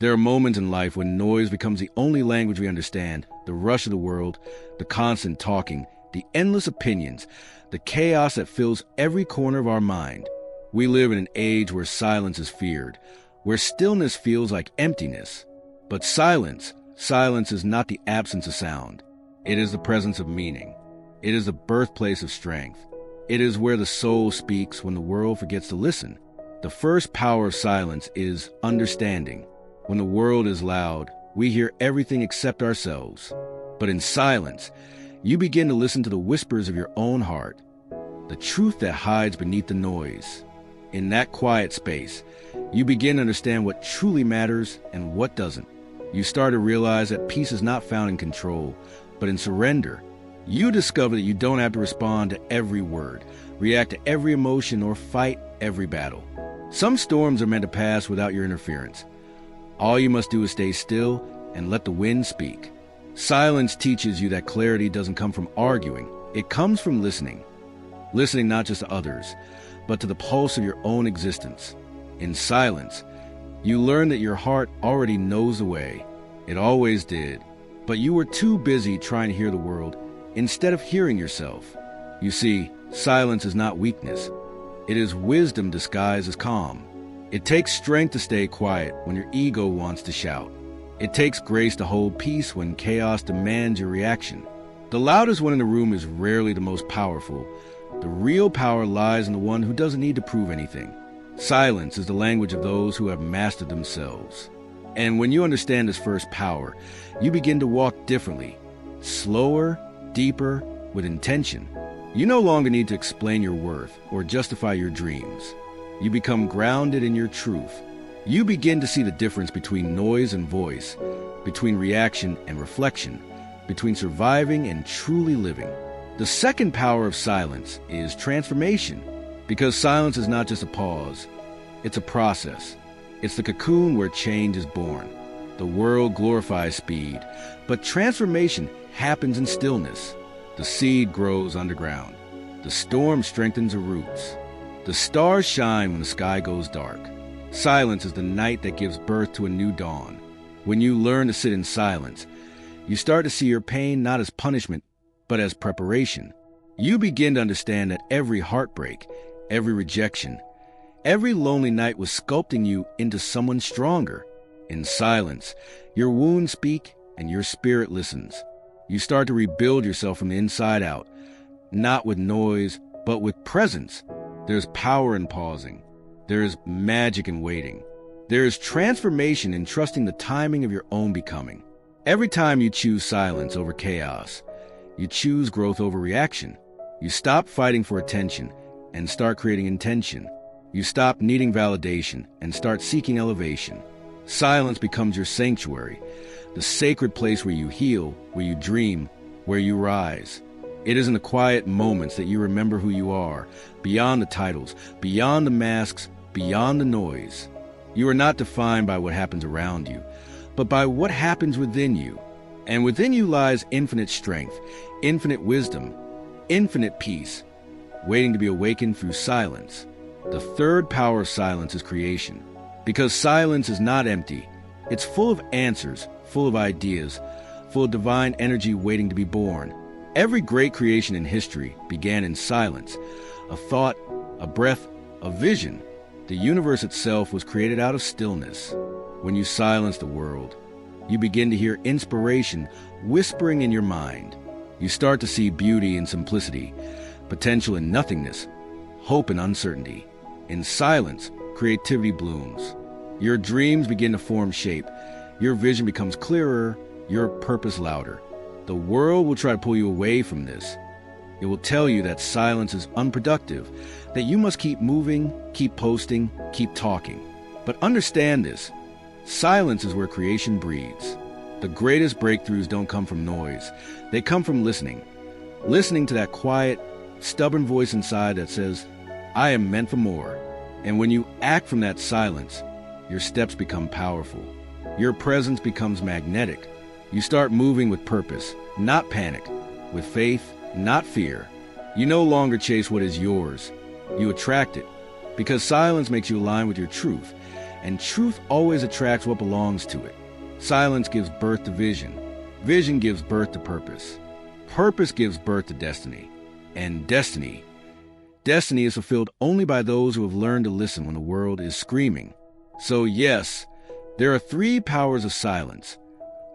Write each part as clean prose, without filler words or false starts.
There are moments in life when noise becomes the only language we understand. The rush of the world, the constant talking, the endless opinions, the chaos that fills every corner of our mind. We live in an age where silence is feared, where stillness feels like emptiness. But silence is not the absence of sound. It is the presence of meaning. It is the birthplace of strength. It is where the soul speaks when the world forgets to listen. The first power of silence is understanding. When the world is loud, we hear everything except ourselves. But in silence, you begin to listen to the whispers of your own heart, the truth that hides beneath the noise. In that quiet space, you begin to understand what truly matters and what doesn't. You start to realize that peace is not found in control, but in surrender. You discover that you don't have to respond to every word, react to every emotion, or fight every battle. Some storms are meant to pass without your interference. All you must do is stay still and let the wind speak. Silence teaches you that clarity doesn't come from arguing. It comes from listening. Listening not just to others, but to the pulse of your own existence. In silence, you learn that your heart already knows the way. It always did. But you were too busy trying to hear the world instead of hearing yourself. You see, silence is not weakness. It is wisdom disguised as calm. It takes strength to stay quiet when your ego wants to shout. It takes grace to hold peace when chaos demands your reaction. The loudest one in the room is rarely the most powerful. The real power lies in the one who doesn't need to prove anything. Silence is the language of those who have mastered themselves. And when you understand this first power, you begin to walk differently, slower, deeper, with intention. You no longer need to explain your worth or justify your dreams. You become grounded in your truth. You begin to see the difference between noise and voice, between reaction and reflection, between surviving and truly living. The second power of silence is transformation, because silence is not just a pause, it's a process. It's the cocoon where change is born. The world glorifies speed, but transformation happens in stillness. The seed grows underground. The storm strengthens the roots. The stars shine when the sky goes dark. Silence is the night that gives birth to a new dawn. When you learn to sit in silence, you start to see your pain not as punishment, but as preparation. You begin to understand that every heartbreak, every rejection, every lonely night was sculpting you into someone stronger. In silence, your wounds speak and your spirit listens. You start to rebuild yourself from the inside out, not with noise, but with presence. There's power in pausing. There is magic in waiting. There is transformation in trusting the timing of your own becoming. Every time you choose silence over chaos, you choose growth over reaction. You stop fighting for attention and start creating intention. You stop needing validation and start seeking elevation. Silence becomes your sanctuary, the sacred place where you heal, where you dream, where you rise. It is in the quiet moments that you remember who you are, beyond the titles, beyond the masks, beyond the noise. You are not defined by what happens around you, but by what happens within you. And within you lies infinite strength, infinite wisdom, infinite peace, waiting to be awakened through silence. The third power of silence is creation. Because silence is not empty. It's full of answers, full of ideas, full of divine energy waiting to be born. Every great creation in history began in silence. A thought, a breath, a vision. The universe itself was created out of stillness. When you silence the world, you begin to hear inspiration whispering in your mind. You start to see beauty in simplicity, potential in nothingness, hope in uncertainty. In silence, creativity blooms. Your dreams begin to form shape. Your vision becomes clearer, your purpose louder. The world will try to pull you away from this. It will tell you that silence is unproductive, that you must keep moving, keep posting, keep talking. But understand this. Silence is where creation breathes. The greatest breakthroughs don't come from noise. They come from listening. Listening to that quiet, stubborn voice inside that says, I am meant for more. And when you act from that silence, your steps become powerful. Your presence becomes magnetic. You start moving with purpose, not panic, with faith, not fear. You no longer chase what is yours. You attract it, because silence makes you align with your truth. and truth always attracts what belongs to it. Silence gives birth to vision. Vision gives birth to purpose. Purpose gives birth to destiny. And destiny is fulfilled only by those who have learned to listen when the world is screaming. So yes, there are 3 powers of silence: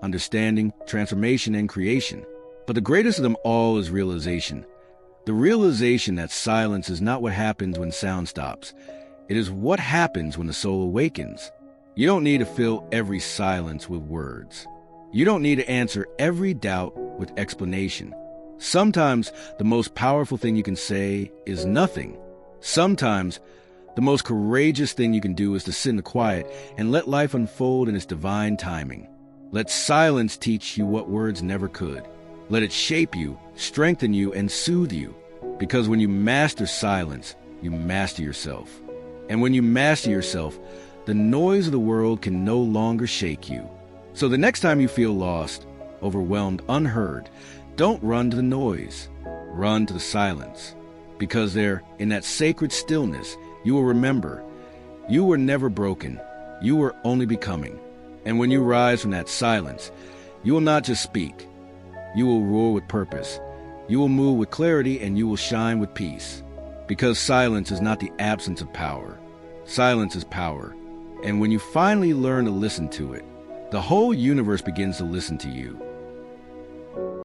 understanding, transformation, and creation. But the greatest of them all is realization. The realization that silence is not what happens when sound stops. It is what happens when the soul awakens. You don't need to fill every silence with words. You don't need to answer every doubt with explanation. Sometimes the most powerful thing you can say is nothing. Sometimes the most courageous thing you can do is to sit in the quiet and let life unfold in its divine timing. Let silence teach you what words never could. Let it shape you, strengthen you, and soothe you. Because when you master silence, you master yourself. And when you master yourself, the noise of the world can no longer shake you. So the next time you feel lost, overwhelmed, unheard, don't run to the noise. Run to the silence. Because there, in that sacred stillness, you will remember, you were never broken. You were only becoming. And when you rise from that silence, you will not just speak. You will roar with purpose. You will move with clarity, and you will shine with peace. Because silence is not the absence of power. Silence is power. And when you finally learn to listen to it, the whole universe begins to listen to you.